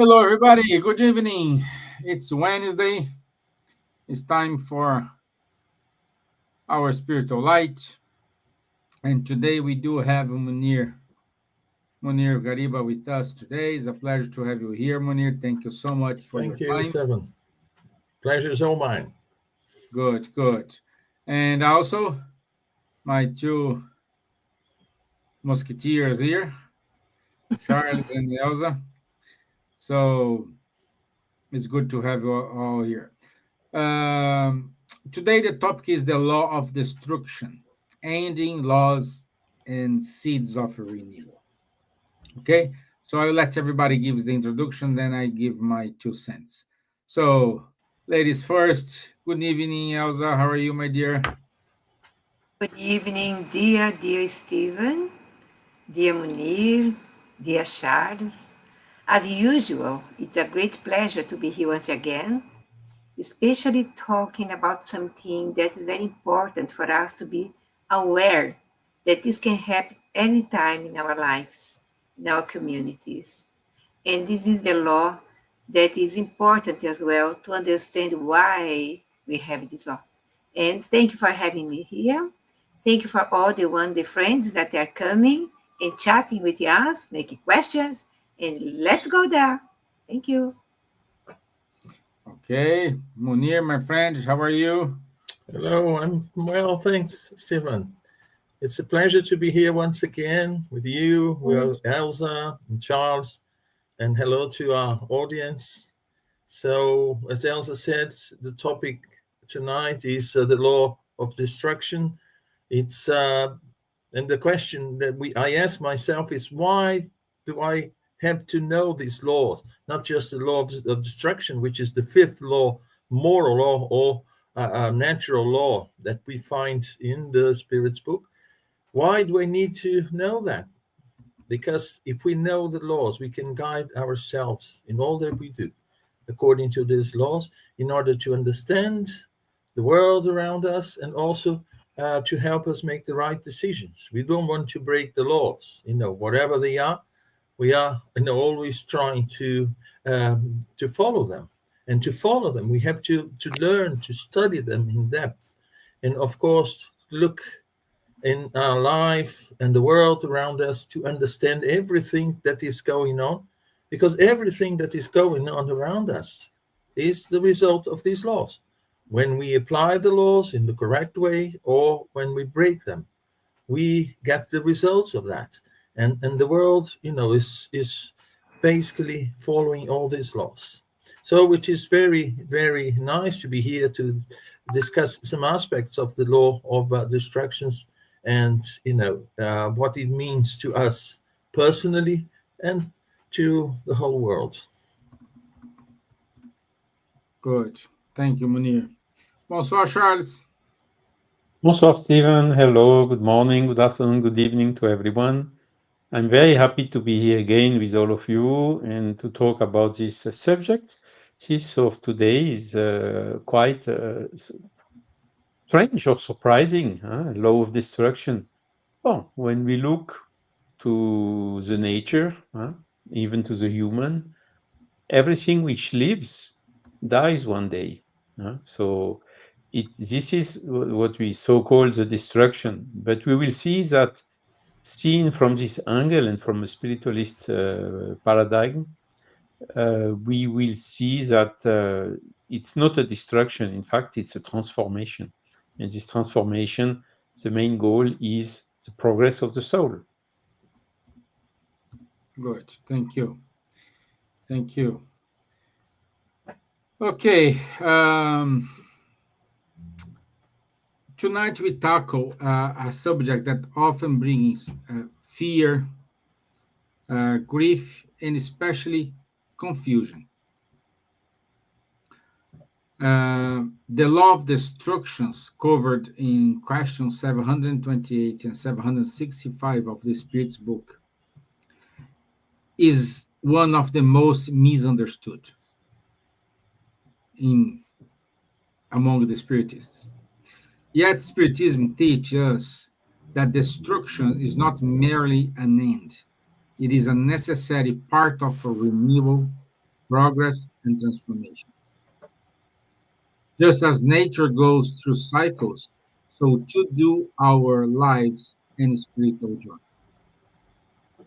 Hello, everybody. Good evening. It's Wednesday. It's time for our spiritual light. And today we do have Munir Gariba with us today. It's a pleasure to have you here, Munir. Thank you so much for your Thank you, time. Stevan. Pleasure is all mine. Good, good. And also my two musketeers here, Charles and Elsa. So it's good to have you all here. Today, the topic is the law of destruction, ending laws and seeds of renewal. Okay, so I'll let everybody give the introduction, then I give my 2 cents. So, ladies first, good evening, Elsa. How are you, my dear? Good evening, dear Stevan, dear Munir, dear Charles. As usual, it's a great pleasure to be here once again, especially talking about something that is very important for us to be aware that this can happen anytime in our lives, in our communities. And this is the law that is important as well to understand why we have this law. And thank you for having me here. Thank you for all the friends that are coming and chatting with us, making questions, and let's go there. Thank you. Okay, Munir, my friend, how are you? Hello, I'm well, thanks, Stevan. It's a pleasure to be here once again with you, with Elsa and Charles, and hello to our audience. So, as Elsa said, the topic tonight is the law of destruction. It's and the question that I ask myself is, why do I have to know these laws? Not just the law of destruction, which is the fifth law, moral law, or natural law that we find in the Spirit's book. Why do I need to know that? Because if we know the laws, we can guide ourselves in all that we do according to these laws, in order to understand the world around us and also to help us make the right decisions. We don't want to break the laws, whatever they are. We are always trying to follow them, and to follow them, we have to learn to study them in depth, and of course look in our life and the world around us to understand everything that is going on, because everything that is going on around us is the result of these laws. When we apply the laws in the correct way or when we break them, we get the results of that. And the world, is basically following all these laws. So, which is very, very nice to be here to discuss some aspects of the law of distractions, and what it means to us personally and to the whole world. Good. Thank you, Munir. Bonsoir, Charles. Bonsoir, Steven. Hello, good morning, good afternoon, good evening to everyone. I'm very happy to be here again with all of you and to talk about this subject. This of today is quite strange or surprising, law of destruction. Well, when we look to the nature, even to the human, everything which lives dies one day. So this is what we so-call the destruction. But we will see that seen from this angle and from a spiritualist paradigm, we will see that it's not a destruction. In fact, it's a transformation. And this transformation, the main goal is the progress of the soul. Good. Thank you. Thank you. Okay. Tonight we tackle a subject that often brings fear, grief, and especially confusion. The law of destructions covered in questions 728 and 765 of the Spirit's book is one of the most misunderstood among the Spiritists. Yet Spiritism teaches us that destruction is not merely an end. It is a necessary part of a renewal progress, and transformation. Just as nature goes through cycles, so too do our lives and spiritual journey.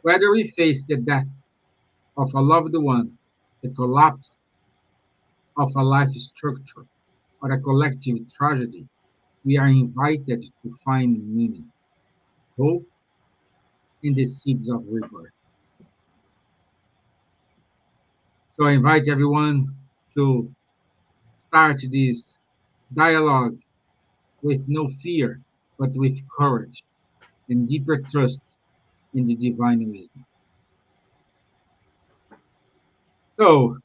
Whether we face the death of a loved one, the collapse of a life structure, or a collective tragedy, we are invited to find meaning, hope, in the seeds of rebirth. So I invite everyone to start this dialogue with no fear, but with courage and deeper trust in the divine wisdom. So,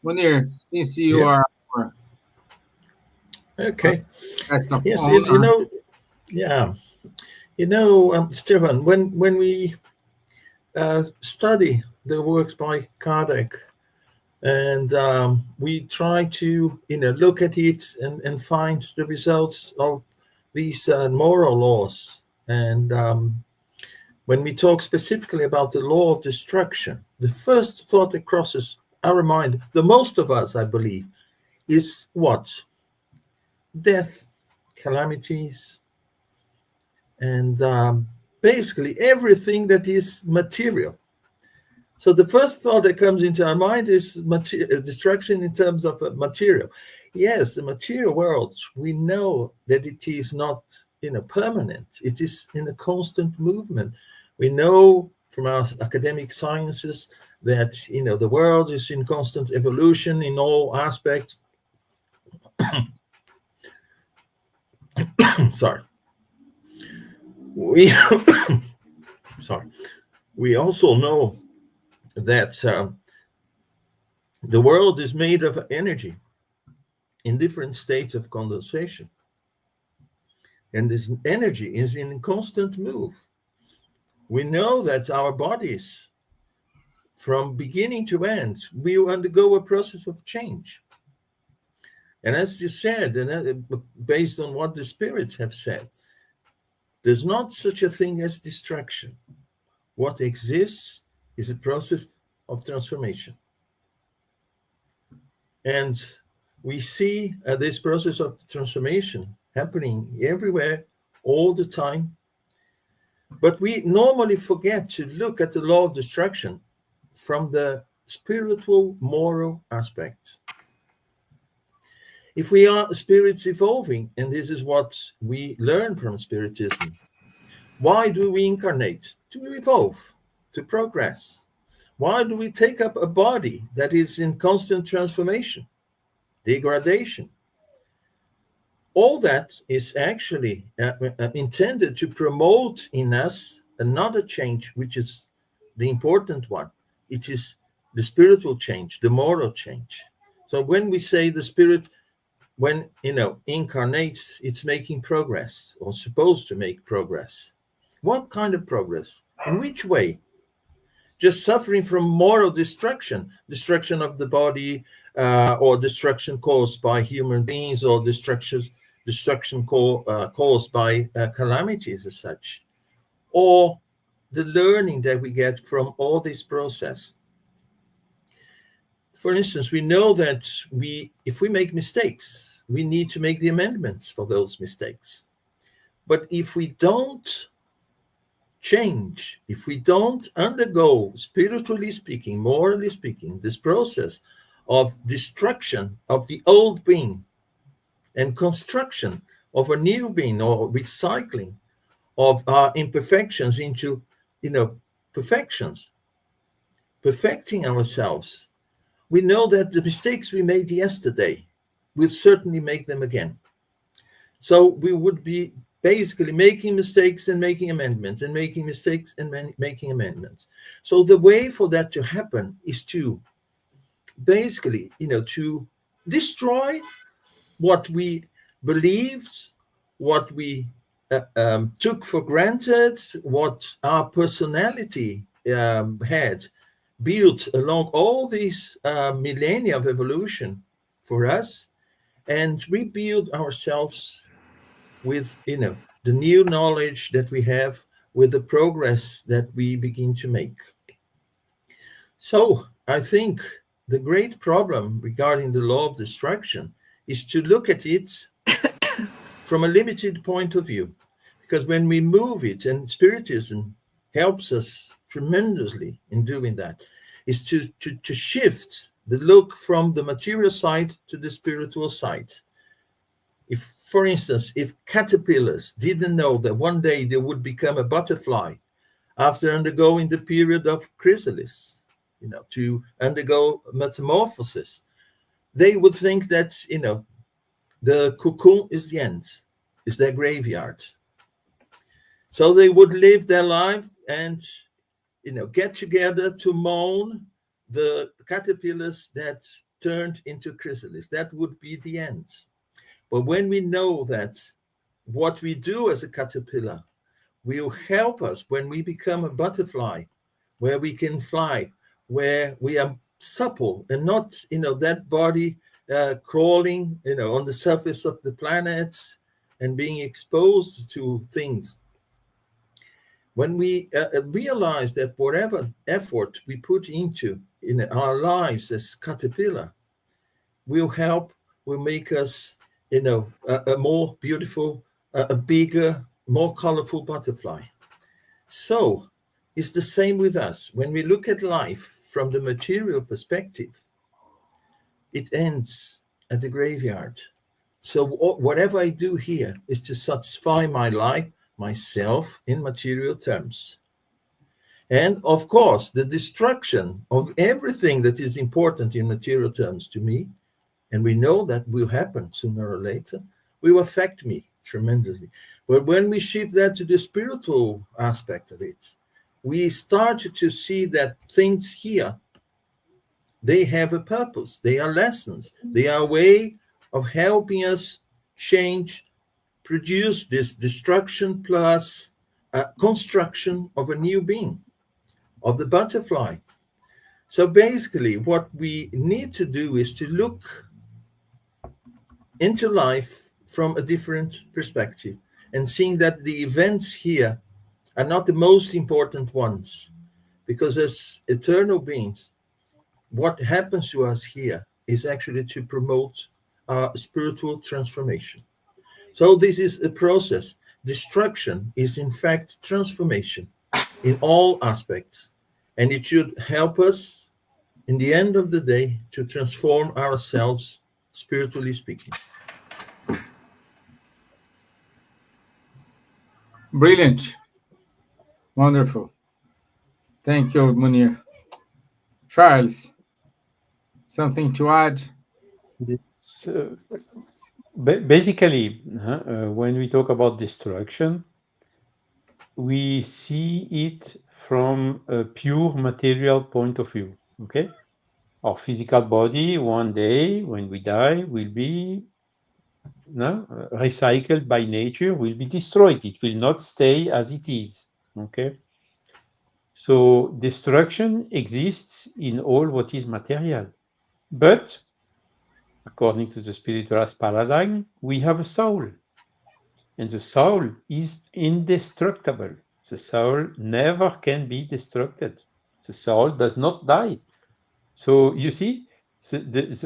Munir, since you Yeah. are our Okay. guest of Yes. honor, Yeah. Stevan, when we study the works by Kardec, and we try to look at it and find the results of these moral laws, and when we talk specifically about the law of destruction, the first thought that crosses our mind, the most of us, I believe, is what? Death, calamities, and basically everything that is material. So the first thought that comes into our mind is destruction in terms of material. Yes, the material world, we know that it is not permanent. It is in a constant movement. We know from our academic sciences that the world is in constant evolution in all aspects. Sorry. We sorry. We also know that the world is made of energy in different states of condensation. And this energy is in constant move. We know that our bodies, from beginning to end, will undergo a process of change. And as you said, and based on what the spirits have said, there's not such a thing as destruction. What exists is a process of transformation. And we see this process of transformation happening everywhere, all the time. But we normally forget to look at the law of destruction from the spiritual, moral aspect. If we are spirits evolving, and this is what we learn from Spiritism, why do we incarnate? To evolve, to progress. Why do we take up a body that is in constant transformation, degradation? All that is actually intended to promote in us another change, which is the important one. It is the spiritual change, the moral change. So when we say the spirit, when incarnates, it's making progress, or supposed to make progress. What kind of progress? In which way? Just suffering from moral destruction of the body, or destruction caused by human beings, or destruction caused by calamities as such, or the learning that we get from all this process. For instance, we know that if we make mistakes, we need to make the amendments for those mistakes. But if we don't change, if we don't undergo, spiritually speaking, morally speaking, this process of destruction of the old being and construction of a new being, or recycling of our imperfections into perfections, perfecting ourselves, we know that the mistakes we made yesterday, we'll certainly make them again. So we would be basically making mistakes and making amendments, and making mistakes and making amendments. So the way for that to happen is to basically, to destroy what we believed, what we took for granted, what our personality had built along all these millennia of evolution for us, and rebuild ourselves with the new knowledge that we have, with the progress that we begin to make. So I think the great problem regarding the law of destruction is to look at it from a limited point of view. Because when we move it, and Spiritism helps us tremendously in doing that, is to shift the look from the material side to the spiritual side. If, for instance, if caterpillars didn't know that one day they would become a butterfly after undergoing the period of chrysalis, to undergo metamorphosis, they would think that, the cocoon is the end, is their graveyard. So they would live their life and, get together to mourn the caterpillars that turned into chrysalis. That would be the end. But when we know that what we do as a caterpillar will help us when we become a butterfly, where we can fly, where we are supple and not, that body crawling, on the surface of the planet and being exposed to things. When we realize that whatever effort we put into in our lives as caterpillar will help, will make us, a more beautiful, a bigger, more colorful butterfly. So it's the same with us. When we look at life from the material perspective, it ends at the graveyard. So whatever I do here is to satisfy my life, myself, in material terms. And of course, the destruction of everything that is important in material terms to me, and we know that will happen sooner or later, will affect me tremendously. But when we shift that to the spiritual aspect of it, we start to see that things here, they have a purpose. They are lessons. They are a way of helping us change, produce this destruction plus construction of a new being, of the butterfly. So basically, what we need to do is to look into life from a different perspective and seeing that the events here are not the most important ones. Because as eternal beings, what happens to us here is actually to promote our spiritual transformation. So this is a process. Destruction is in fact transformation in all aspects. And it should help us in the end of the day to transform ourselves, spiritually speaking. Brilliant. Wonderful. Thank you, Munir. Charles, something to add? So, basically, when we talk about destruction, we see it from a pure material point of view. Okay, our physical body, one day when we die, will be recycled by nature, will be destroyed. It will not stay as it is. Okay, so destruction exists in all what is material, but according to the spiritualist paradigm, we have a soul. And the soul is indestructible. The soul never can be destructed. The soul does not die. So you see,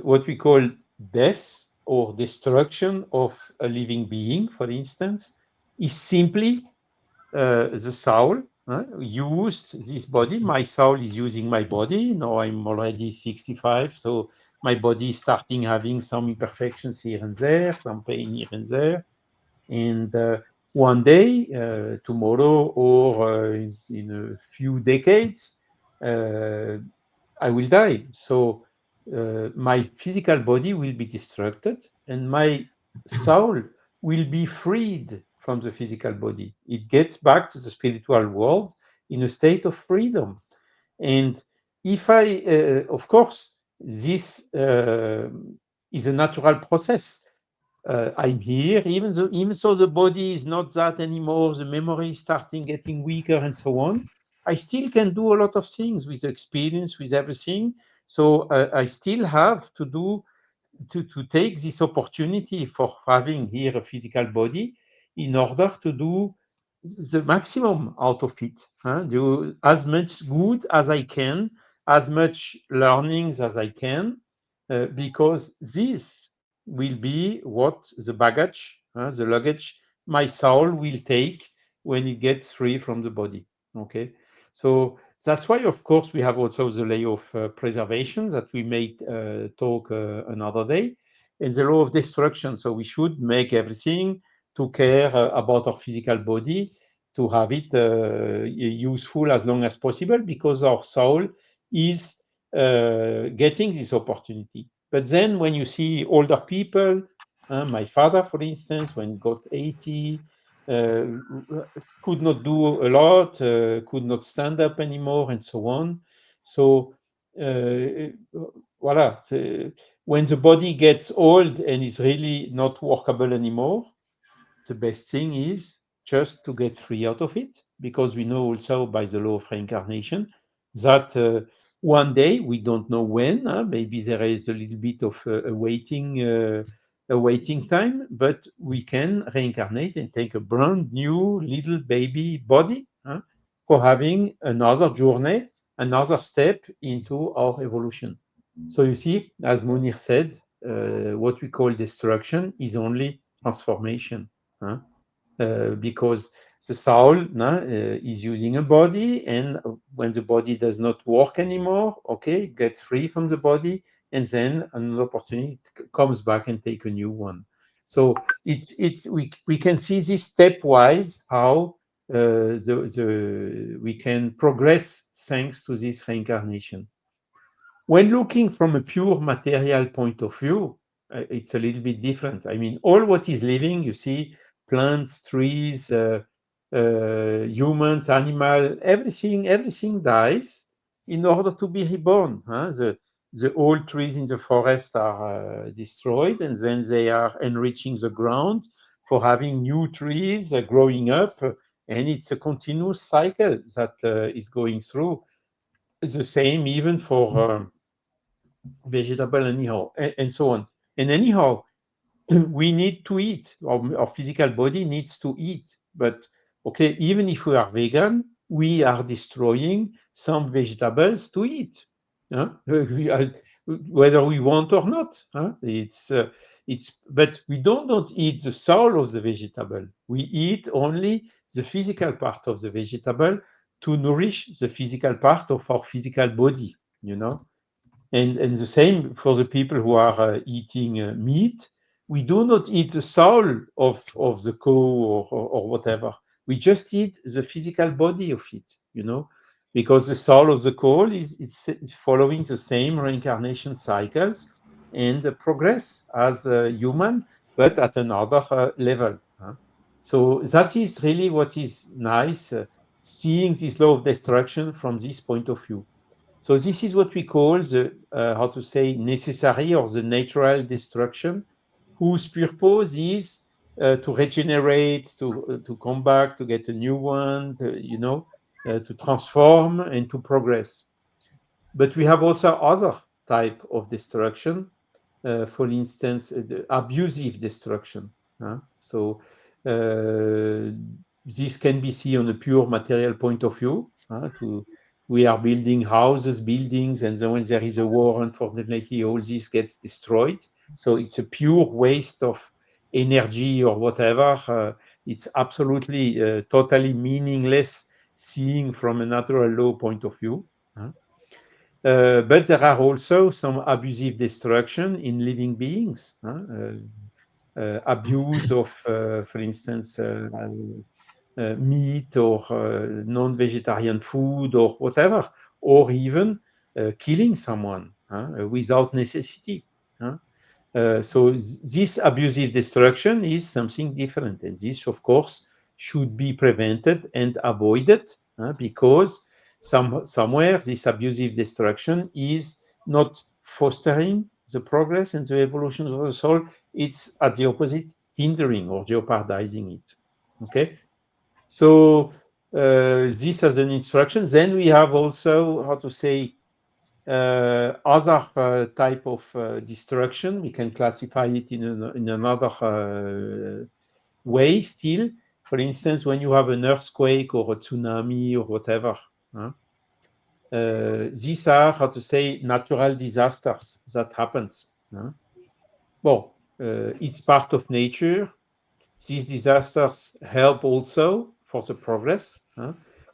what we call death or destruction of a living being, for instance, is simply the soul used this body. My soul is using my body. Now I'm already 65, so my body is starting having some imperfections here and there, some pain here and there. And one day, tomorrow, or in a few decades, I will die. So my physical body will be destructed, and my soul will be freed from the physical body. It gets back to the spiritual world in a state of freedom. And if of course, this is a natural process. I'm here, even though the body is not that anymore, the memory is starting getting weaker and so on, I still can do a lot of things with experience, with everything. So I still have to take this opportunity for having here a physical body in order to do the maximum out of it, do as much good as I can as much learnings as I can, because this will be what the baggage, the luggage, my soul will take when it gets free from the body. Okay, so that's why, of course, we have also the law of preservation that we may talk another day, and the law of destruction. So we should make everything to care about our physical body, to have it useful as long as possible, because our soul is getting this opportunity. But then when you see older people, my father, for instance, when he got 80, could not do a lot, could not stand up anymore, and so on. So, voilà. When the body gets old and is really not workable anymore, the best thing is just to get free out of it, because we know also by the law of reincarnation that one day, we don't know when, maybe there is a little bit of a waiting time, but we can reincarnate and take a brand new little baby body for having another journey, another step into our evolution. So you see, as Munir said, what we call destruction is only transformation. Because the soul is using a body, and when the body does not work anymore, okay, it gets free from the body, and then an opportunity comes back and take a new one. So we can see this stepwise how we can progress thanks to this reincarnation. When looking from a pure material point of view, it's a little bit different. I mean, all what is living, you see, plants, trees, humans, animal, everything dies in order to be reborn. The old trees in the forest are destroyed, and then they are enriching the ground for having new trees growing up, and it's a continuous cycle that is going through. It's the same even for vegetable anyhow, and so on. And anyhow, we need to eat. Our physical body needs to eat. But okay, even if we are vegan, we are destroying some vegetables to eat. Whether we want or not. But we don't eat the soul of the vegetable. We eat only the physical part of the vegetable to nourish the physical part of our physical body. And the same for the people who are eating meat. We do not eat the soul of the cow or whatever. We just eat the physical body of it, because the soul of the cow is following the same reincarnation cycles and progress as a human, but at another level. So that is really what is nice, seeing this law of destruction from this point of view. So this is what we call the, how to say, necessary or the natural destruction, whose purpose is to regenerate, to come back, to get a new one, to transform and to progress. But we have also other type of destruction, for instance, the abusive destruction. So this can be seen on a pure material point of view. We are building houses, buildings, and then when there is a war, unfortunately, all this gets destroyed. So it's a pure waste of energy or whatever. It's absolutely, totally meaningless, seeing from a natural law point of view. But there are also some abusive destruction in living beings. Abuse of, for instance, meat or non-vegetarian food or whatever, or even killing someone without necessity. So this abusive destruction is something different, and this, of course, should be prevented and avoided, because somewhere this abusive destruction is not fostering the progress and the evolution of the soul. It's at the opposite, hindering or jeopardizing it. Okay. So this as an instruction. Then we have also, how to say, other type of destruction. We can classify it in another way still. For instance, when you have an earthquake or a tsunami or whatever, these are, how to say, natural disasters that happens. Well, it's part of nature. These disasters help also for the progress.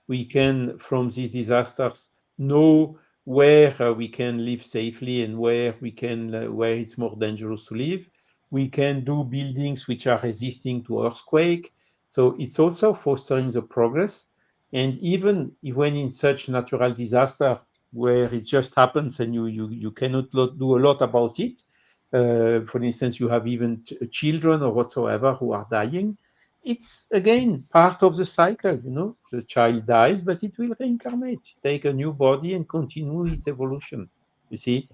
We can, from these disasters, know where we can live safely and where we can, where it's more dangerous to live. We can do buildings which are resisting to earthquake. So it's also fostering the progress. And even when in such natural disaster where it just happens and you cannot do a lot about it, for instance, you have even children or whatsoever who are dying, it's again part of the cycle. The child dies, but it will reincarnate, take a new body and continue its evolution, you see.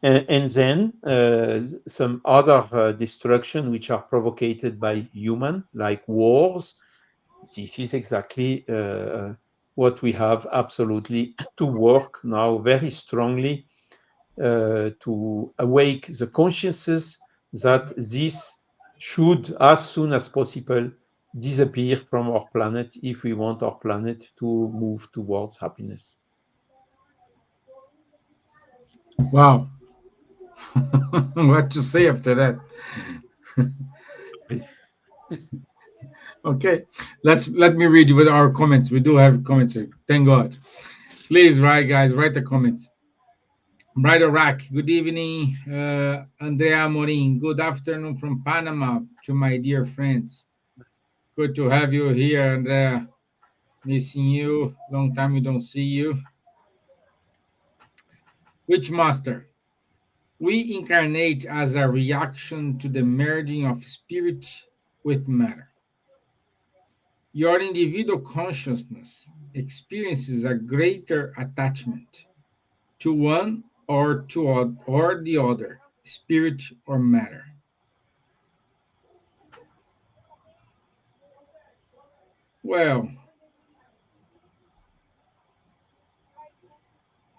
And then some other destruction which are provoked by human, like wars. This is exactly what we have absolutely to work now very strongly to awake the consciousness that this should, as soon as possible, disappear from our planet if we want our planet to move towards happiness. Wow. What to say after that? Okay, let me read you with our comments. We do have comments here. Thank God. Please, guys, write the comments. Bright Iraq, good evening. Andrea Morin, good afternoon from Panama to my dear friends. Good to have you here, Andrea. Missing you. Long time we don't see you. Witchmaster, we incarnate as a reaction to the merging of spirit with matter. Your individual consciousness experiences a greater attachment to one or the other, spirit or matter. Well,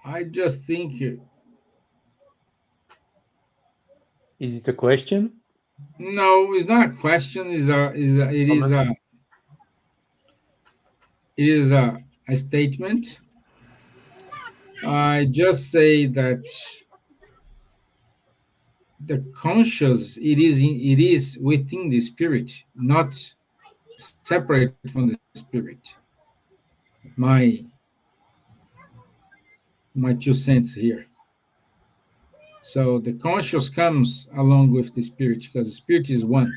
I just think. Is it a question? No, it's not a question. It is a statement. I just say that the conscious it is within the spirit, not separate from the spirit. My 2 cents here. So the conscious comes along with the spirit because the spirit is one.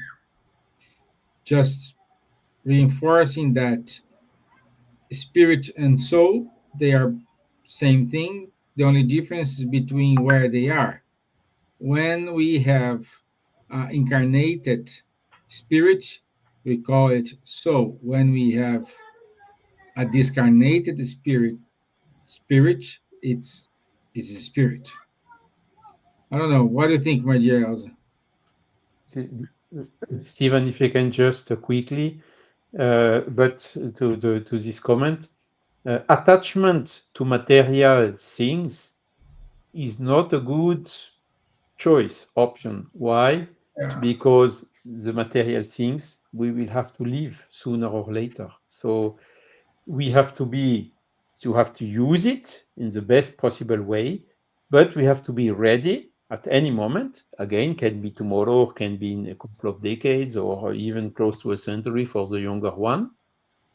Just reinforcing that spirit and soul, they are same thing. The only difference is between where they are. When we have incarnated spirit, we call it soul. When we have a discarnated spirit, it's a spirit. I don't know. What do you think, my dear Elsa? Stevan, if you can just quickly, but to this comment, attachment to material things is not a good choice option. Why? Yeah. Because the material things we will have to leave sooner or later. So we have to use it in the best possible way, but we have to be ready at any moment. Again, can be tomorrow, or can be in a couple of decades, or even close to a century for the younger one.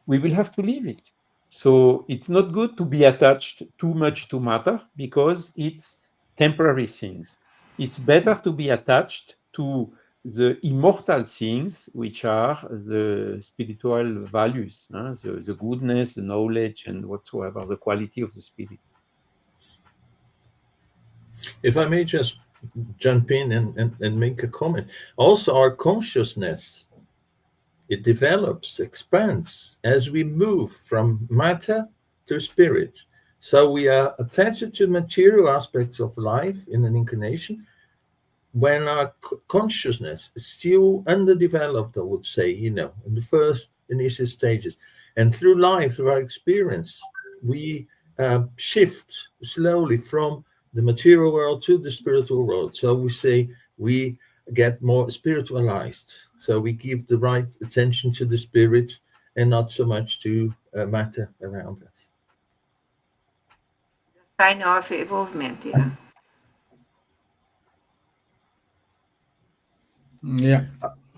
We will have to leave it. So it's not good to be attached too much to matter because it's temporary things. It's better to be attached to the immortal things, which are the spiritual values, the goodness, the knowledge, and whatsoever, the quality of the spirit. If I may just jump in and make a comment. Also, our consciousness, it develops, expands as we move from matter to spirit. So we are attached to material aspects of life in an incarnation when our consciousness is still underdeveloped, I would say, in the first initial stages. And through life, through our experience, we shift slowly from the material world to the spiritual world. So we say we get more spiritualized. So we give the right attention to the spirit and not so much to matter around us. Sign of evolvement, yeah. Yeah.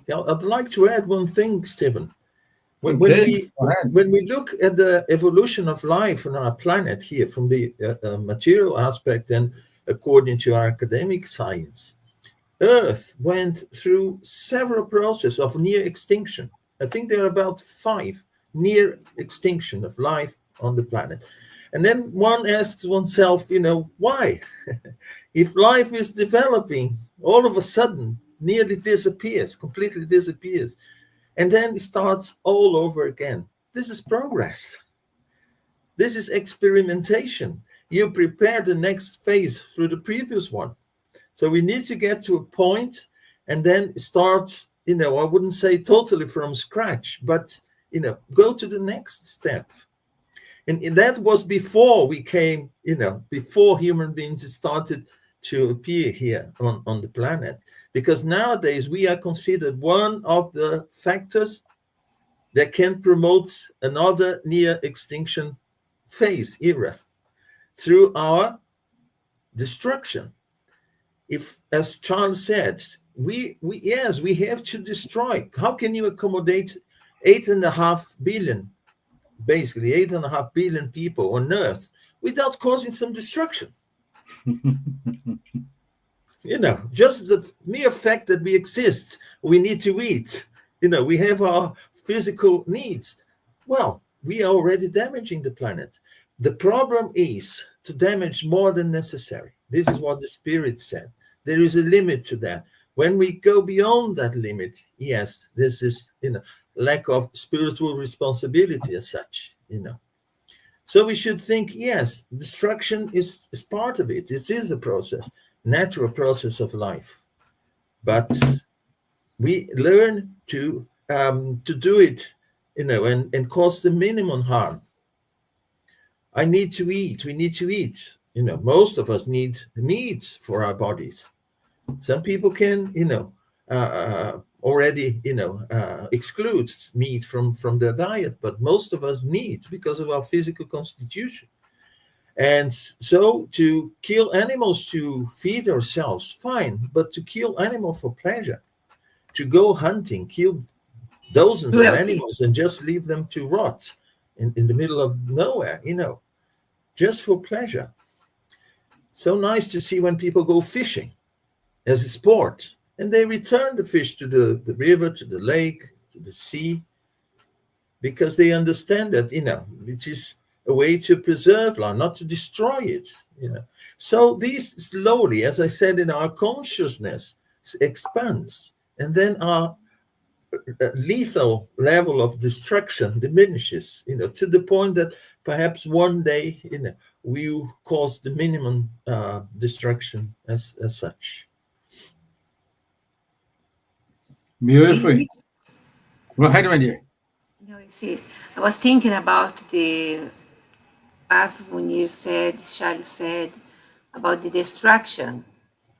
I'd like to add one thing, Stevan. When Okay. Go ahead. we look at the evolution of life on our planet here from the material aspect and according to our academic science, Earth went through several processes of near extinction. I think there are about 5 near extinction of life on the planet. And then one asks oneself, why? If life is developing, all of a sudden nearly disappears, completely disappears, and then it starts all over again. This is progress. This is experimentation. You prepare the next phase through the previous one. So we need to get to a point and then start, I wouldn't say totally from scratch, but, go to the next step. And that was before we came, before human beings started to appear here on the planet. Because nowadays we are considered one of the factors that can promote another near extinction phase, era, through our destruction. If, as Charles said, we have to destroy. How can you accommodate 8.5 billion, basically 8.5 billion people on Earth without causing some destruction? Just the mere fact that we exist, we need to eat, we have our physical needs. Well, we are already damaging the planet. The problem is to damage more than necessary. This is what the Spirit said. There is a limit to that. When we go beyond that limit, yes, this is, lack of spiritual responsibility as such, So we should think, yes, destruction is part of it. It is a process, natural process of life. But we learn to do it, and cause the minimum harm. I need to eat. We need to eat. Most of us need meat for our bodies. Some people can, already, exclude meat from their diet, but most of us need because of our physical constitution. And so to kill animals to feed ourselves, fine, but to kill animals for pleasure, to go hunting, kill dozens of animals and just leave them to rot in the middle of nowhere, just for pleasure. So nice to see when people go fishing as a sport and they return the fish to the river, to the lake, to the sea, because they understand that, it is a way to preserve life, not to destroy it, So these slowly, as I said, in our consciousness expands, and then our lethal level of destruction diminishes, to the point that perhaps one day, we will cause the minimum destruction as such. Beautifully. Go ahead, my dear. No, you see, I was thinking about as Munir said, Charles said, about the destruction.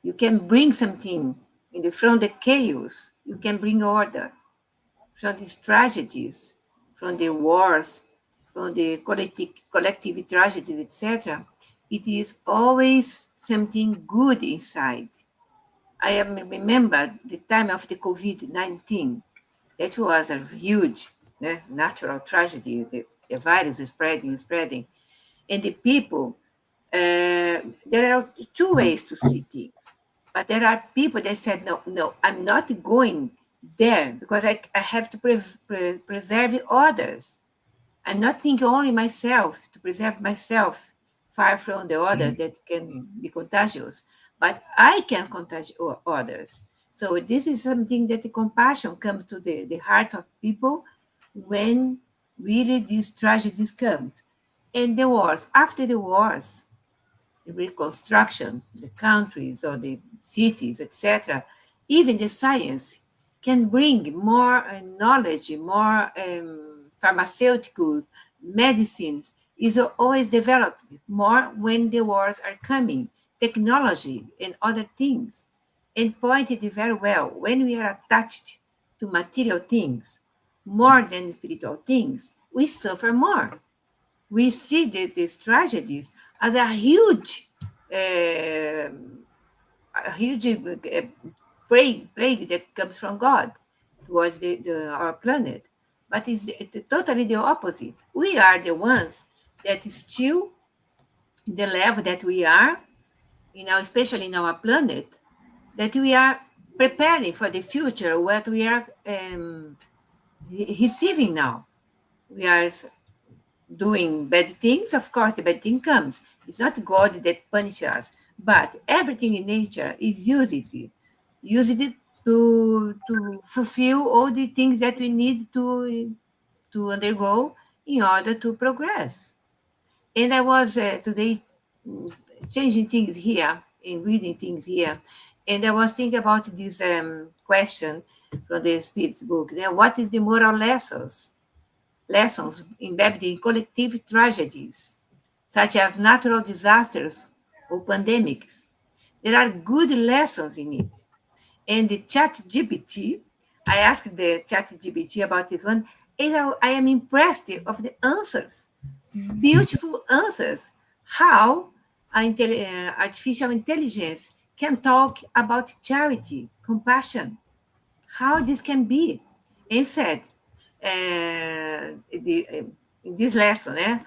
You can bring something from the chaos. You can bring order from these tragedies, from the wars, from the collective tragedies, etc. It is always something good inside. I remember the time of the COVID-19. That was a huge natural tragedy. The virus is spreading. And the people, there are two ways to see things. But there are people that said, no, I'm not going there because I have to preserve others. I'm not thinking only myself, to preserve myself far from the others that can be contagious, but I can contagious others. So this is something that the compassion comes to the hearts of people when really these tragedies comes. And the wars, after the wars, the reconstruction, the countries or the cities, etc., even the science can bring more knowledge, more pharmaceutical medicines is always developed more when the wars are coming, technology and other things. And pointed very well, when we are attached to material things more than spiritual things, we suffer more. we see these tragedies as a huge plague that comes from God towards our planet. But it's totally the opposite. We are the ones that is still the level that we are, especially in our planet, that we are preparing for the future, what we are receiving now. We are doing bad things, of course, the bad thing comes. It's not God that punishes us, but everything in nature is used to fulfill all the things that we need to undergo in order to progress. And I was today changing things here and reading things here, and I was thinking about this question from the Spirit's book. What is the moral lessons embedded in collective tragedies, such as natural disasters or pandemics? There are good lessons in it. And the chat GPT, I asked the chat GPT about this one, and I am impressed of the answers, beautiful answers, how artificial intelligence can talk about charity, compassion, how this can be. And said, in this lesson,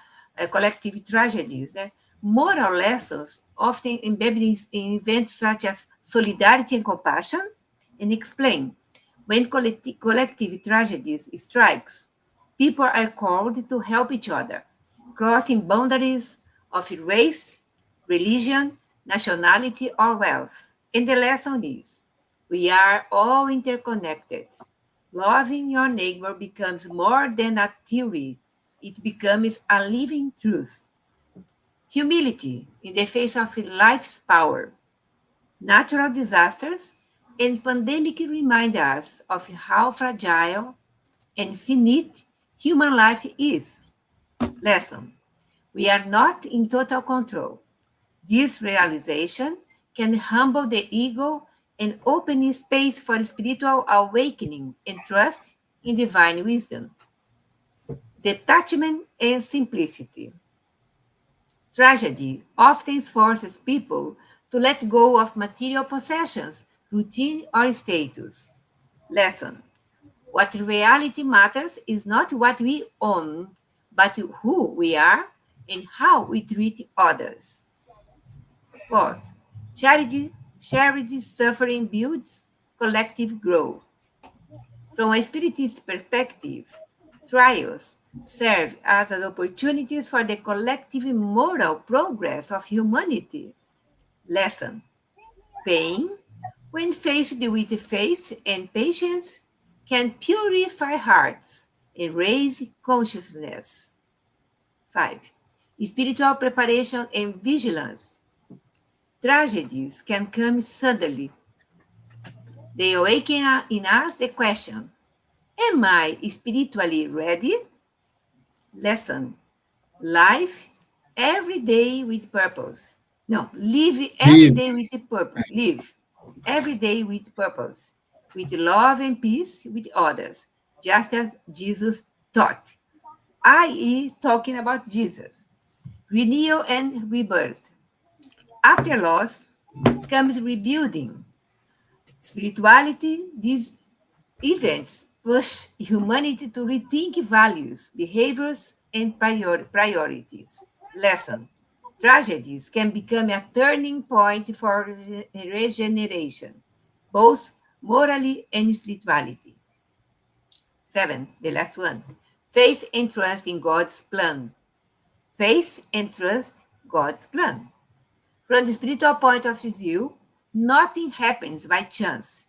collective tragedies, moral lessons often embedded in events such as solidarity and compassion, and explain when collective tragedies strikes, people are called to help each other, crossing boundaries of race, religion, nationality, or wealth. And the lesson is, we are all interconnected. Loving your neighbor becomes more than a theory, it becomes a living truth. Humility in the face of life's power. Natural disasters and pandemic remind us of how fragile and finite human life is. Lesson. We are not in total control. This realization can humble the ego and open space for spiritual awakening and trust in divine wisdom. Detachment and simplicity. Tragedy often forces people to let go of material possessions, routine, or status. Lesson. What reality matters is not what we own, but who we are and how we treat others. Fourth, charity suffering builds collective growth. From a spiritist perspective, trials serve as an opportunities for the collective moral progress of humanity. Lesson. Pain, when faced with faith and patience, can purify hearts and raise consciousness. 5. Spiritual preparation and vigilance. Tragedies can come suddenly. They awaken in us the question, am I spiritually ready? Lesson. Life every day with purpose. No, live every Live. day with purpose. Live every day with purpose, with love and peace with others, just as Jesus taught, i.e., talking about Jesus. Renewal and rebirth. After loss comes rebuilding. Spirituality, these events push humanity to rethink values, behaviors, and priorities. Lesson. Tragedies can become a turning point for regeneration, both morally and spirituality. 7, the last one. Faith and trust in God's plan. Faith and trust God's plan. From the spiritual point of view, nothing happens by chance.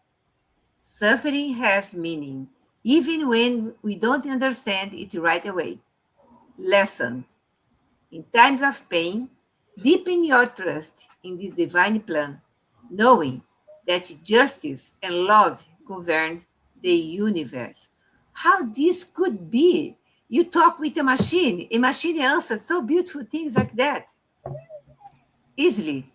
Suffering has meaning, even when we don't understand it right away. Lesson. In times of pain, deepen your trust in the divine plan, knowing that justice and love govern the universe. How this could be? You talk with a machine answers so beautiful things like that easily.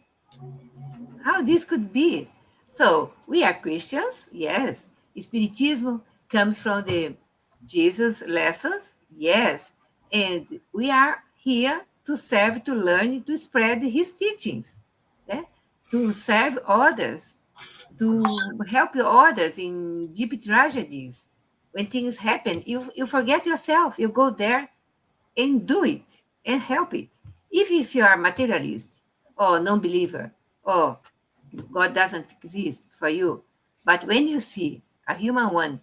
How this could be? So we are Christians, yes. Spiritism comes from the Jesus lessons, yes. And we are here to serve, to learn, to spread his teachings, to serve others, to help others in deep tragedies. When things happen, you forget yourself. You go there and do it and help it. If you are a materialist or non-believer or God doesn't exist for you, but when you see a human one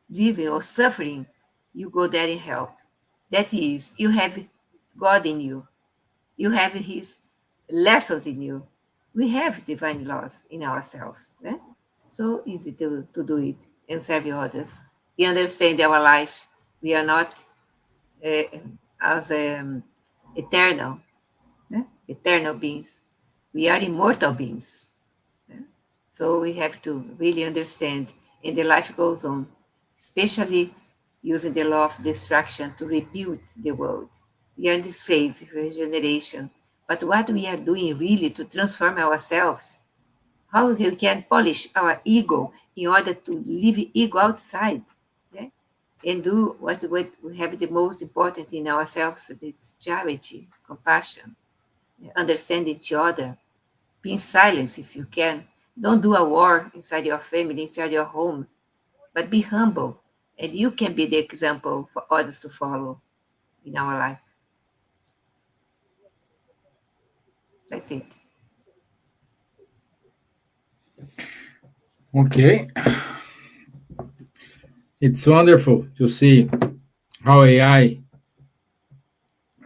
living or suffering, you go there and help. That is, you have God in you. You have his lessons in you. We have divine laws in ourselves. So easy to do it and serve others. We understand our life. We are not as eternal, eternal beings. We are immortal beings. So we have to really understand, and the life goes on, especially using the law of destruction to rebuild the world. We are in this phase of regeneration. But what we are doing really to transform ourselves, how we can polish our ego in order to leave ego outside, and do what we have the most important in ourselves, is charity, compassion, understand each other, be in silence if you can. Don't do a war inside your family, inside your home, but be humble, and you can be the example for others to follow in our life. That's it. Okay. It's wonderful to see how AI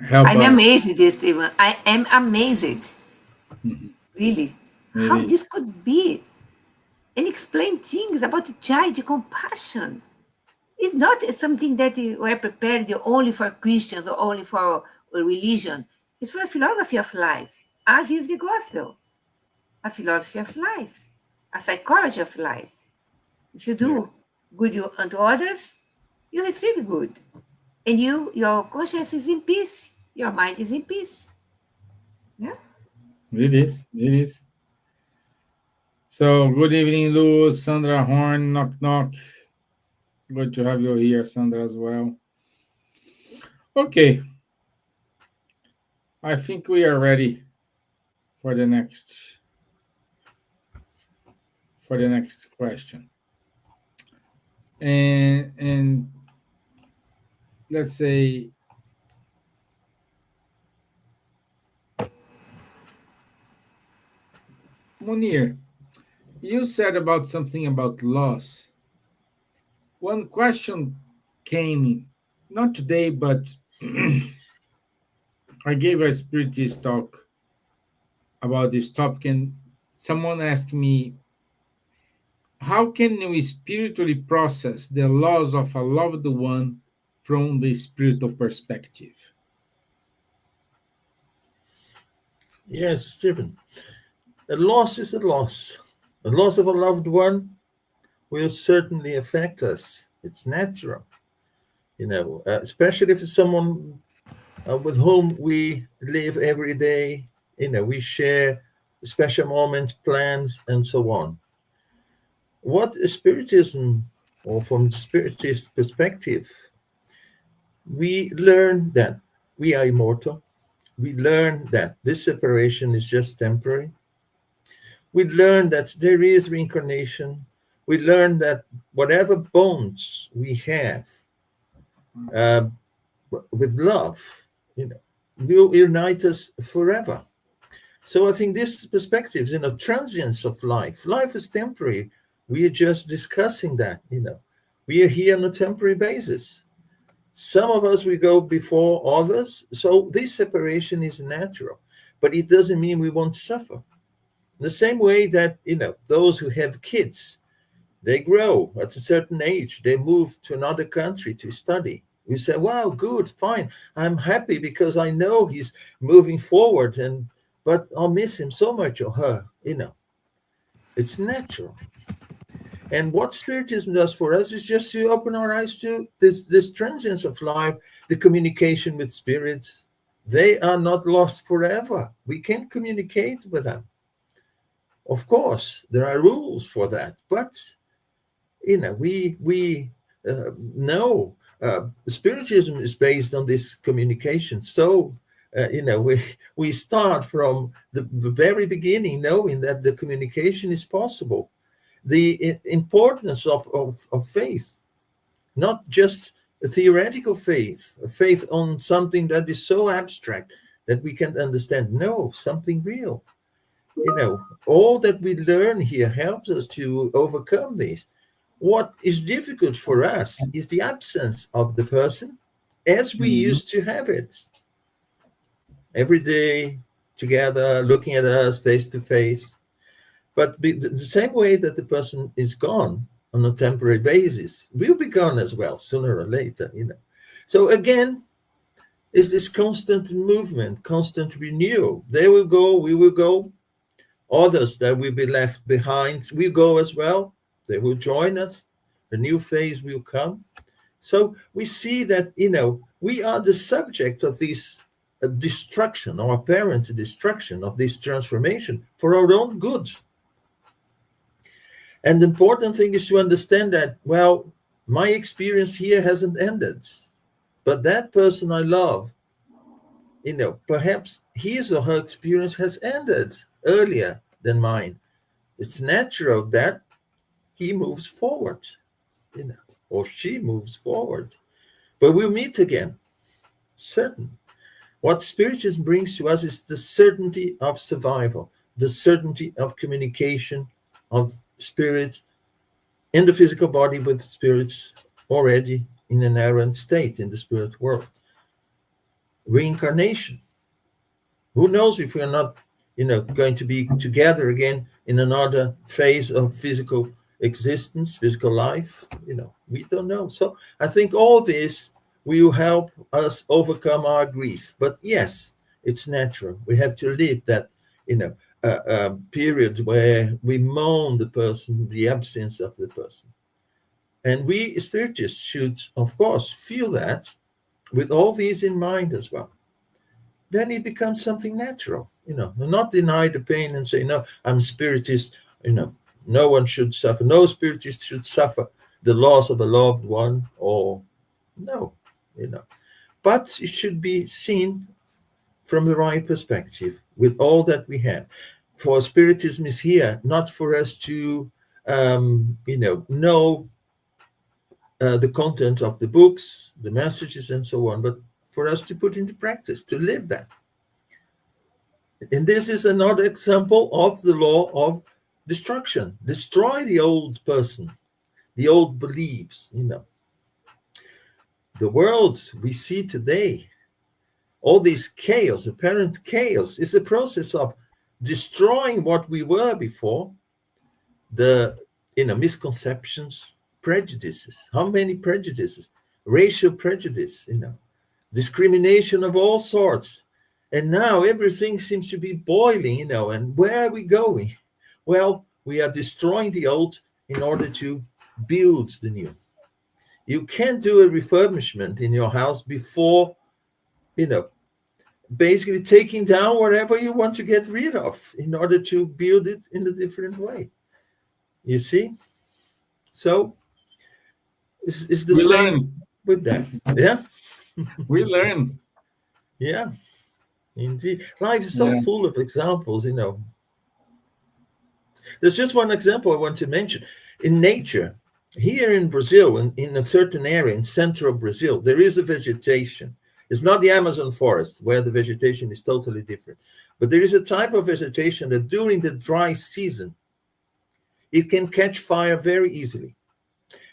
help I'm us. amazed, Stevan. I am amazed. Really. How Maybe. this could be. And explain things about charity, compassion. It's not something that were prepared only for Christians or only for a religion. It's for a philosophy of life, as is the gospel, a philosophy of life, a psychology of life. If you do good unto others, you receive good. And your conscience is in peace. Your mind is in peace. Yeah. It is. It is. So, good evening, Lou, Sandra Horn, knock, knock. Good to have you here, Sandra, as well. Okay. I think we are ready for the next question. And let's say Munir, you said about something about loss. One question came, not today, but I gave a spiritist talk about this topic, and someone asked me, how can we spiritually process the loss of a loved one from the spiritual perspective? Yes, Stephen. A loss is a loss. The loss of a loved one will certainly affect us. It's natural, especially if it's someone with whom we live every day. We share special moments, plans, and so on. What Spiritism, or from Spiritist perspective, we learn that we are immortal. We learn that this separation is just temporary. We learn that there is reincarnation. We learn that whatever bonds we have with love, will unite us forever. So I think this perspective, transience of life. Life is temporary. We are just discussing that. We are here on a temporary basis. Some of us, we go before others. So this separation is natural, but it doesn't mean we won't suffer. The same way that, those who have kids, they grow at a certain age, they move to another country to study. We say, wow, good, fine. I'm happy because I know he's moving forward, but I'll miss him so much, or her, It's natural. And what Spiritism does for us is just to open our eyes to this transience of life, the communication with spirits. They are not lost forever. We can communicate with them. Of course, there are rules for that, but we No, spiritism is based on this communication. So, we start from the very beginning knowing that the communication is possible. The importance of faith, not just a theoretical faith, a faith on something that is so abstract that we can't understand. No, something real. All that we learn here helps us to overcome this. What is difficult for us is the absence of the person as we used to have it. Every day together, looking at us face to face. But the same way that the person is gone on a temporary basis, will be gone as well, sooner or later. So again, is this constant movement, constant renewal. They will go, we will go. Others that will be left behind will go as well. They will join us. A new phase will come. So we see that, we are the subject of this destruction, or apparent destruction of this transformation for our own good. And the important thing is to understand that, well, my experience here hasn't ended. But that person I love, perhaps his or her experience has ended earlier than mine. It's natural that he moves forward, or she moves forward. But we'll meet again, certain. What Spiritism brings to us is the certainty of survival, the certainty of communication of spirits in the physical body with spirits already in an errant state in the spirit world. Reincarnation. Who knows if we are not, going to be together again in another phase of physical existence, physical life. We don't know. So I think all this will help us overcome our grief. But yes, it's natural. We have to live that, period where we mourn the person, the absence of the person. And we spiritists should, of course, feel that with all these in mind as well. Then it becomes something natural, not deny the pain and say, no, I'm spiritist, no one should suffer. No spiritist should suffer the loss of a loved one, or no, But it should be seen from the right perspective with all that we have. For Spiritism is here, not for us to, know the content of the books, the messages, and so on, but for us to put into practice, to live that. And this is another example of the law of destruction. Destroy the old person, the old beliefs, The world we see today, all this chaos, apparent chaos, is a process of destroying what we were before, the misconceptions, prejudices. How many prejudices? Racial prejudice, discrimination of all sorts. And now everything seems to be boiling, and where are we going? Well, we are destroying the old in order to build the new. You can't do a refurbishment in your house before, basically taking down whatever you want to get rid of in order to build it in a different way. You see? So it's the same with that. Yeah? We learn. Yeah, indeed. Life is so full of examples, There's just one example I want to mention. In nature, here in Brazil, in a certain area in central Brazil, there is a vegetation. It's not the Amazon forest, where the vegetation is totally different. But there is a type of vegetation that during the dry season, it can catch fire very easily.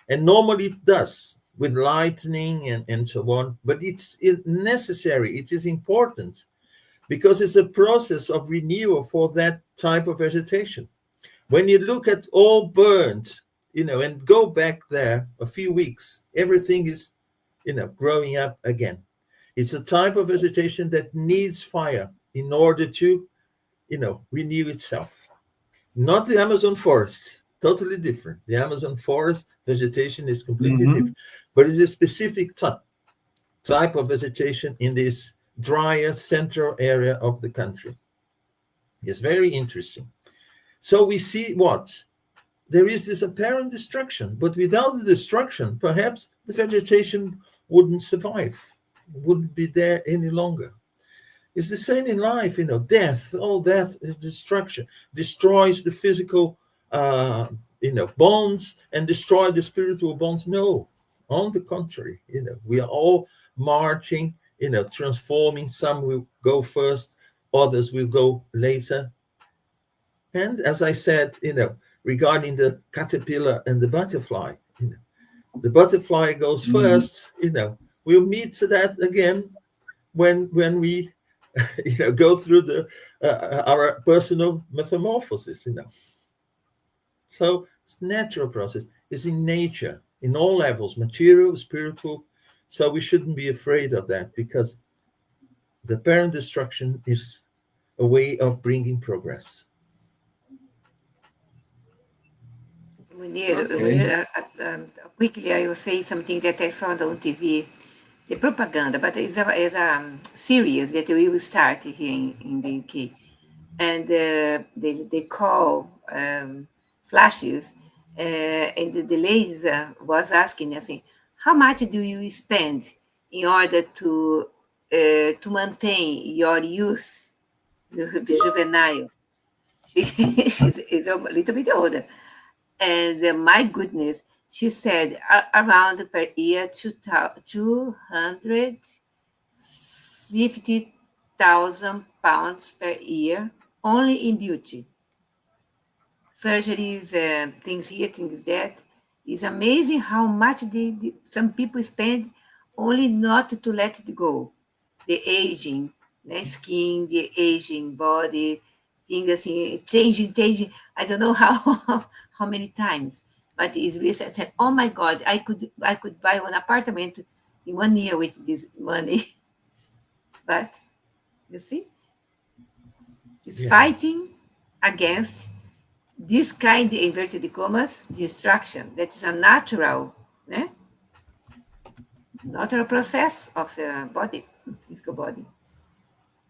And normally it does, with lightning and so on. But it's necessary, it is important, because it's a process of renewal for that type of vegetation. When you look at all burnt, and go back there a few weeks, everything is, growing up again. It's a type of vegetation that needs fire in order to, renew itself. Not the Amazon forest, totally different. The Amazon forest vegetation is completely different, but it's a specific type of vegetation in this drier central area of the country. It's very interesting. So we see what? there is this apparent destruction, but without the destruction, perhaps the vegetation wouldn't survive, wouldn't be there any longer. It's the same in life, death. Oh, death is destruction, destroys the physical, bonds and destroy the spiritual bonds. No, on the contrary, we are all marching, transforming. Some will go first, others will go later. And as I said, regarding the caterpillar and the butterfly, the butterfly goes first. We'll meet to that again when we go through our personal metamorphosis. So it's natural process. It's in nature, in all levels, material, spiritual. So we shouldn't be afraid of that, because the apparent destruction is a way of bringing progress. Munir, Okay. quickly I will say something that I saw on TV, the propaganda, but it's a series that we will start here in the UK. And they call flashes, and the lady was asking, I think, how much do you spend in order to maintain your youth, juvenile? She's a little bit older. And my goodness, she said around per year 250,000 pounds per year only in beauty. Surgeries, things here, things that. It's amazing how much some people spend only not to let it go. The aging, the skin, the aging body, things assim, changing. I don't know how many times, but it's really sad. I said, oh my God, I could buy an apartment in 1 year with this money. But you see, it's fighting against this kind, inverted commas, destruction. That is a natural process of body, physical body.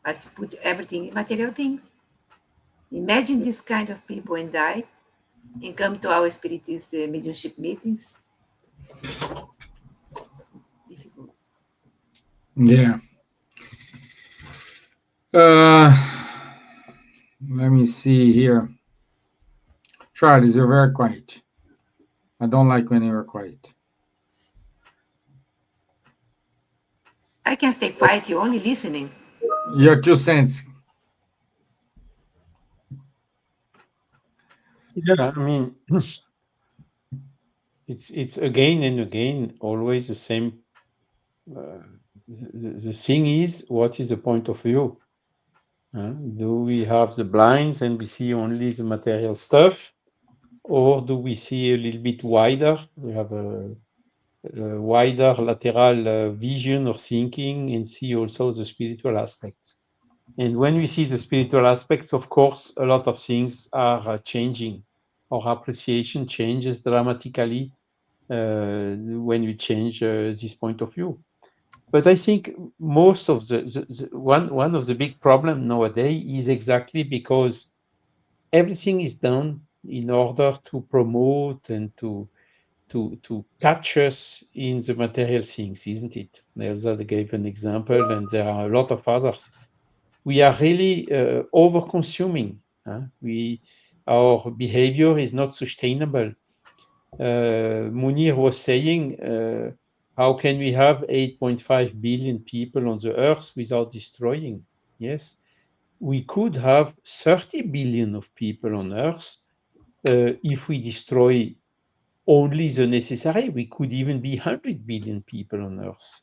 But put everything in material things. Imagine this kind of people and die and come to our spiritist mediumship meetings. Difficult. Yeah. Let me see here. Charles, you're very quiet. I don't like when you're quiet. I can stay quiet, you're only listening. Your 2 cents. Yeah, I mean, it's again and again always the same. The thing is, what is the point of view? Do we have the blinds and we see only the material stuff, or do we see a little bit wider? We have a wider lateral vision of thinking and see also the spiritual aspects. And when we see the spiritual aspects, of course, a lot of things are changing. Our appreciation changes dramatically when we change this point of view. But I think most of one of the big problem nowadays is exactly because everything is done in order to promote and to catch us in the material things, isn't it? Elsa gave an example, and there are a lot of others. We are really over-consuming. Our behavior is not sustainable. Munir was saying, how can we have 8.5 billion people on the earth without destroying? Yes, we could have 30 billion of people on earth if we destroy only the necessary. We could even be 100 billion people on earth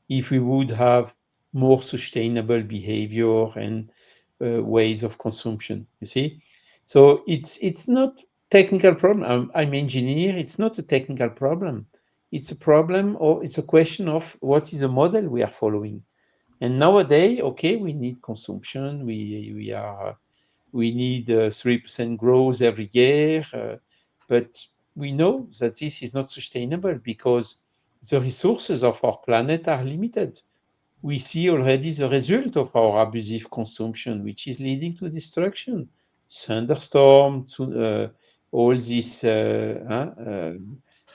if we would have more sustainable behavior and ways of consumption, you see? So it's not technical problem. I'm engineer. It's not a technical problem. It's a problem, or it's a question of what is the model we are following. And nowadays, okay, we need consumption. We need 3% growth every year, but we know that this is not sustainable because the resources of our planet are limited. We see already the result of our abusive consumption, which is leading to destruction. Thunderstorm, all these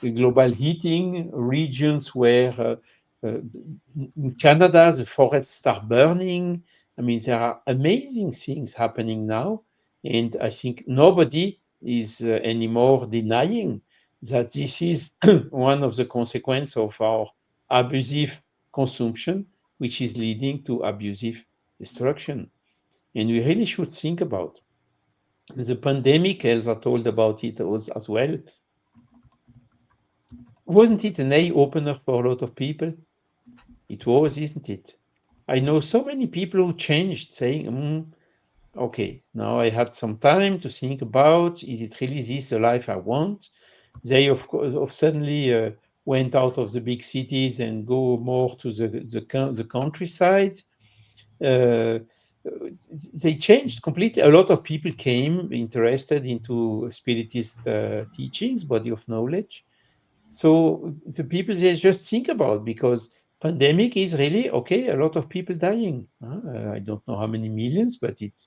global heating regions where in Canada the forests are burning. I mean, there are amazing things happening now, and I think nobody is anymore denying that this is one of the consequences of our abusive consumption, which is leading to abusive destruction. And we really should think about the pandemic. Elsa told about it as well. Wasn't it an eye opener for a lot of people? It was, isn't it? I know so many people who changed, saying, okay, now I had some time to think about, is it really this the life I want? They, of course, suddenly went out of the big cities and go more to the countryside. Uh, they changed completely. A lot of people came interested into Spiritist teachings, body of knowledge. So the people, they just think about, because pandemic is really okay, a lot of people dying. I don't know how many millions, but it's,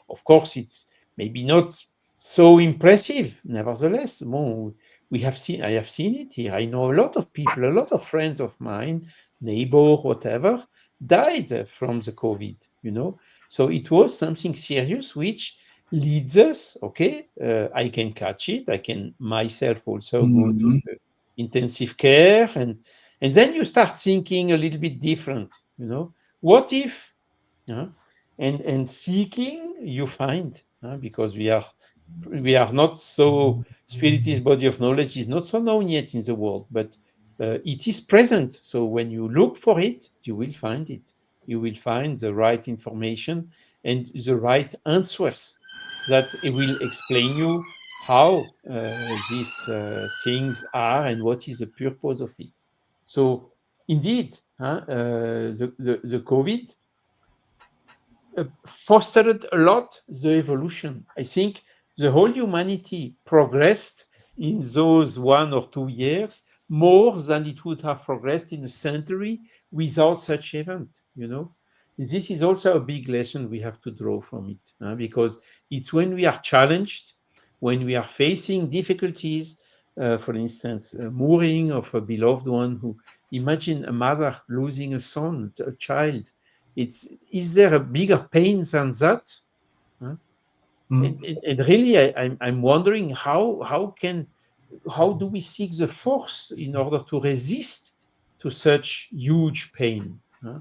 of course, it's maybe not so impressive. Nevertheless, well, I have seen it here. I know a lot of people, a lot of friends of mine, neighbor, whatever, died from the COVID, you know. So it was something serious, which leads us, okay, I can catch it. I can myself also go to Mhm. the intensive care, and then you start thinking a little bit different, you know. What if, uh, and seeking you find, because we are not so, spiritist body of knowledge is not so known yet in the world, but it is present. So when you look for it, you will find it. You will find the right information and the right answers that it will explain you how these things are and what is the purpose of it. So indeed, the COVID fostered a lot the evolution. I think the whole humanity progressed in those 1 or 2 years more than it would have progressed in a century without such event. You know, this is also a big lesson we have to draw from it, because it's when we are challenged, when we are facing difficulties. For instance, mooring of a beloved one. Who imagine a mother losing a son, a child. It's Is there a bigger pain than that? Huh? Mm. And really, I'm wondering how do we seek the force in order to resist to such huge pain? Huh?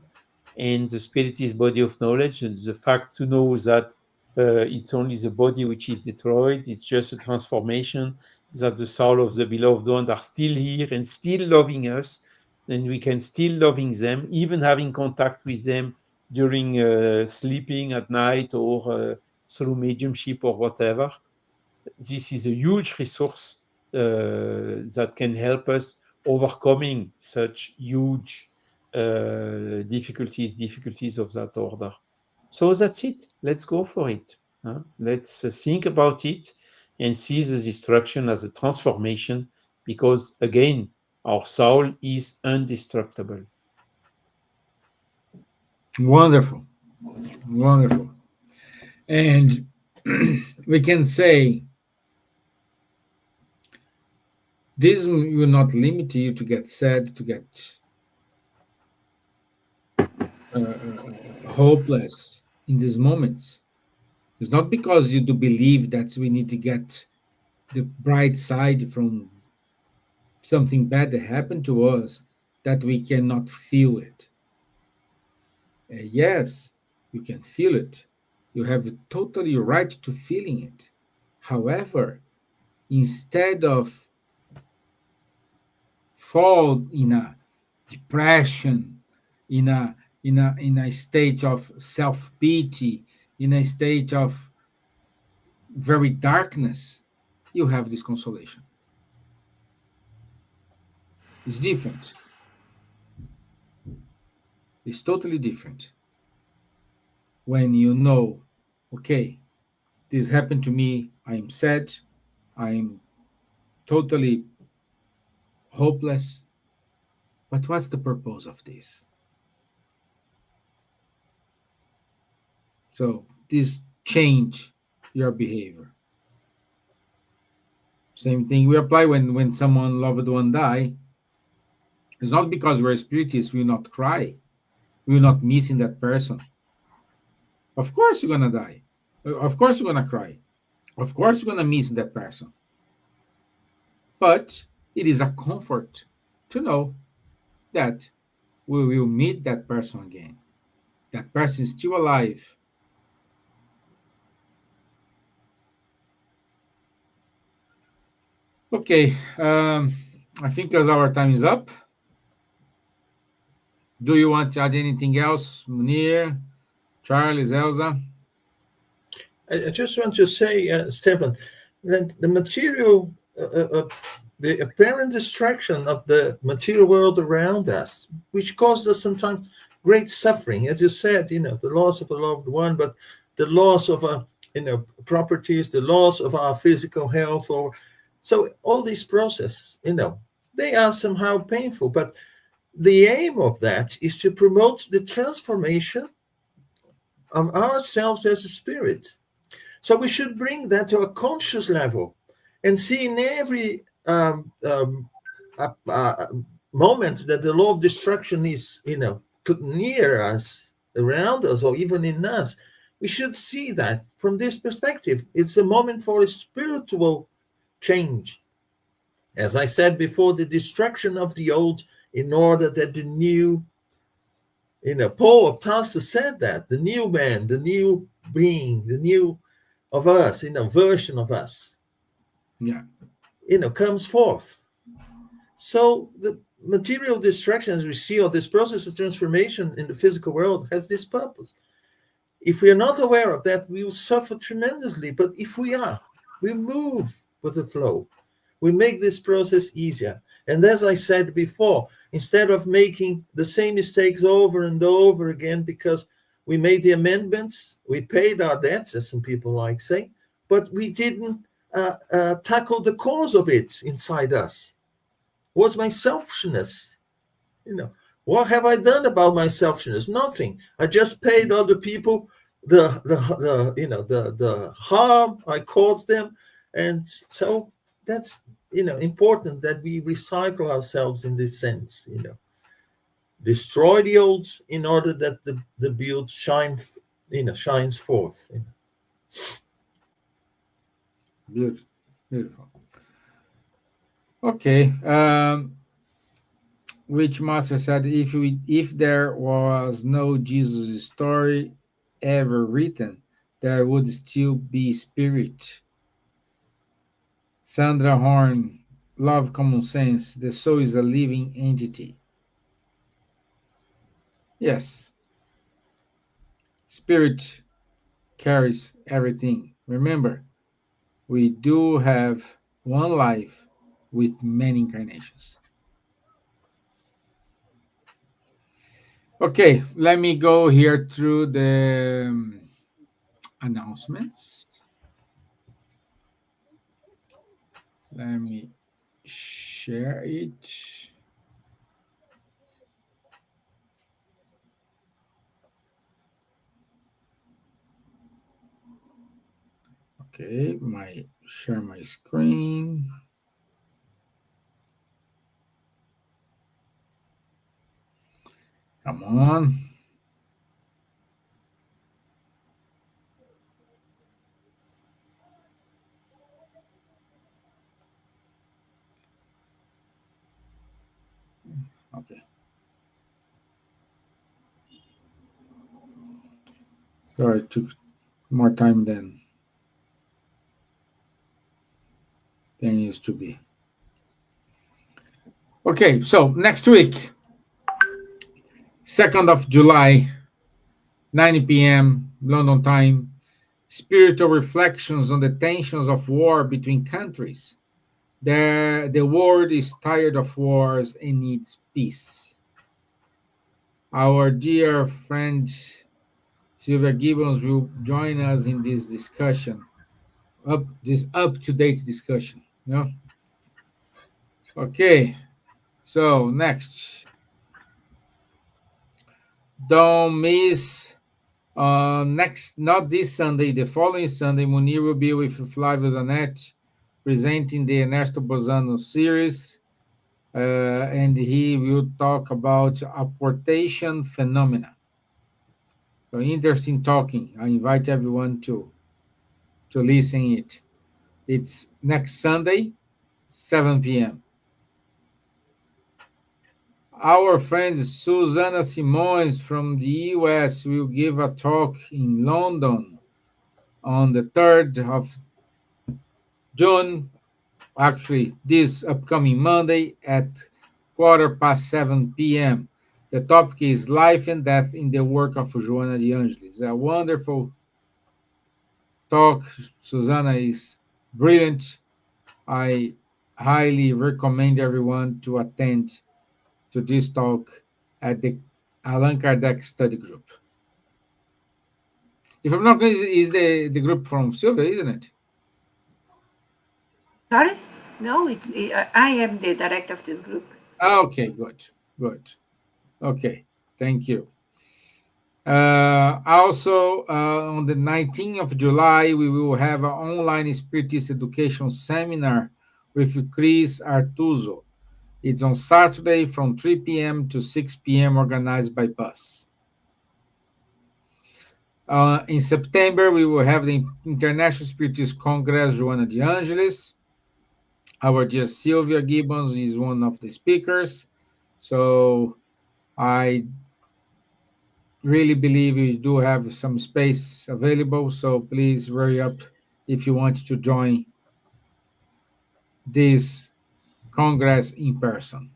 And the spirit is body of knowledge, and the fact to know that it's only the body which is destroyed, it's just a transformation, that the soul of the beloved one are still here and still loving us, and we can still loving them, even having contact with them during sleeping at night, or through mediumship or whatever. This is a huge resource that can help us overcoming such huge difficulties of that order. So that's it. Let's go for it. Let's think about it and see the destruction as a transformation, because again, our soul is indestructible. Wonderful, wonderful. And we can say this will not limit you to get sad, to get hopeless in these moments. It's not because you do believe that we need to get the bright side from something bad that happened to us that we cannot feel it. Yes, you can feel it. You have totally right to feeling it. However, instead of fall in a depression, in a state of self-pity, in a state of very darkness, you have this consolation. It's different. It's totally different when you know, okay, this happened to me, I am sad, I am totally hopeless, but what's the purpose of this? So this change your behavior. Same thing we apply when someone loved one die. It's not because we're spiritists we will not cry, we will not missing that person. Of course you're gonna die. Of course you're gonna cry. Of course you're gonna miss that person. But it is a comfort to know that we will meet that person again. That person is still alive. Okay, I think as our time is up. Do you want to add anything else, Munir, Charles, Elsa? I just want to say, Stefan, that the material, the apparent distraction of the material world around us, which causes us sometimes great suffering, as you said, the loss of a loved one, but the loss of properties, the loss of our physical health, or so all these processes, they are somehow painful, but the aim of that is to promote the transformation of ourselves as a spirit. So we should bring that to a conscious level and see in every moment that the law of destruction is, put near us, around us, or even in us. We should see that from this perspective. It's a moment for a spiritual change. As I said before, the destruction of the old in order that the new, Paul of Tarsus said that, the new man, the new being, the new of us, version of us, comes forth. So the material distraction, as we see, or this process of transformation in the physical world, has this purpose. If we are not aware of that, we will suffer tremendously. But if we are, we move with the flow. We make this process easier. And as I said before, instead of making the same mistakes over and over again because we made the amendments, we paid our debts, as some people like say, but we didn't tackle the cause of it inside us. Was my selfishness? What have I done about my selfishness? Nothing. I just paid other people the harm I caused them, and so that's important that we recycle ourselves in this sense. Destroy the old in order that the build shines forth. Beautiful. Okay. Which master said, if there was no Jesus story ever written, there would still be spirit. Sandra Horn, love common sense. The soul is a living entity. Yes, spirit carries everything. Remember, we do have one life with many incarnations. Okay, let me go here through the announcements. Let me share it. Okay, share my screen. Come on. Okay. Sorry, it took more time than it used to be. Okay, so next week, 2nd of July, 9 p.m. London time, spiritual reflections on the tensions of war between countries. The world is tired of wars and needs peace. Our dear friend Silvia Gibbons will join us in this discussion, this up-to-date discussion. Okay, so next. Don't miss next, not this Sunday, the following Sunday, Munir will be with Flavio Zanetti presenting the Ernesto Bozano series, and he will talk about apportation phenomena. So interesting talking. I invite everyone to listen it. It's next Sunday, 7 p.m. Our friend Susana Simões from the US will give a talk in London on the 3rd of June, actually, this upcoming Monday at 7:15 p.m. The topic is Life and Death in the Work of Joana de Angelis. A wonderful talk. Susana is brilliant. I highly recommend everyone to attend to this talk at the Allan Kardec Study Group. If I'm not mistaken, is the group from Silvia, isn't it? Sorry? No, I am the director of this group. Okay, good, good. Okay, thank you. Also, on the 19th of July, we will have an online Spiritist education seminar with Chris Artuso. It's on Saturday from 3 p.m. to 6 p.m., organized by bus. In September, we will have the International Spiritist Congress Joana de Angelis. Our dear Silvia Gibbons is one of the speakers. So I really believe we do have some space available. So please hurry up if you want to join this Congress in person.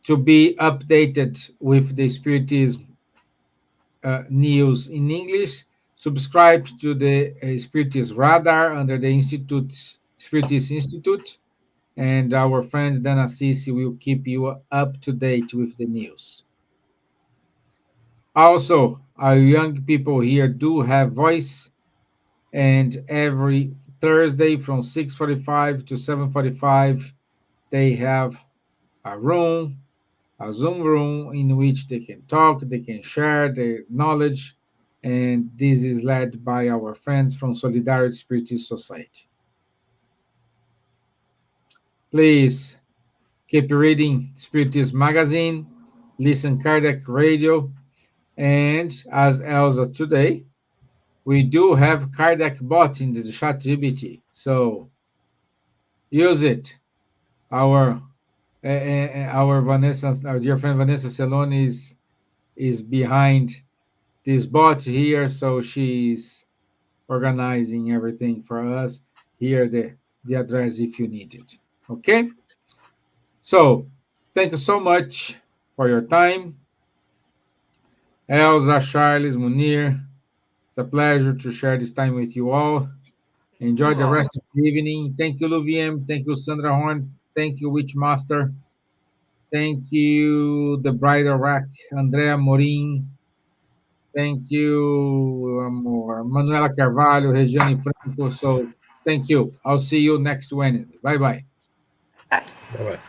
To be updated with the Spiritism news in English, subscribe to the Spiritist Radar under the Spiritist Institute, and our friend Dana Sisi will keep you up to date with the news. Also, our young people here do have voice, and every Thursday from 6:45 to 7:45, they have a room, a Zoom room in which they can talk, they can share their knowledge, and this is led by our friends from Solidarity Spiritist Society. Please keep reading Spiritist Magazine, listen Kardec Radio, and as Elsa today, we do have Kardec bot in the chat GBT, so use it. Our Vanessa, our dear friend Vanessa Celone is behind this bot here, so she's organizing everything for us. Here the address if you need it. Okay. So thank you so much for your time, Elsa, Charles, Munir. It's a pleasure to share this time with you all. Enjoy the rest of the evening. Thank you, Luviem. Thank you, Sandra Horn. Thank you, Witchmaster. Thank you, the Bridal Rack, Andrea Morin. Thank you, Manuela Carvalho, Regiane Franco. So thank you. I'll see you next Wednesday. Bye bye. Bye. Bye-bye.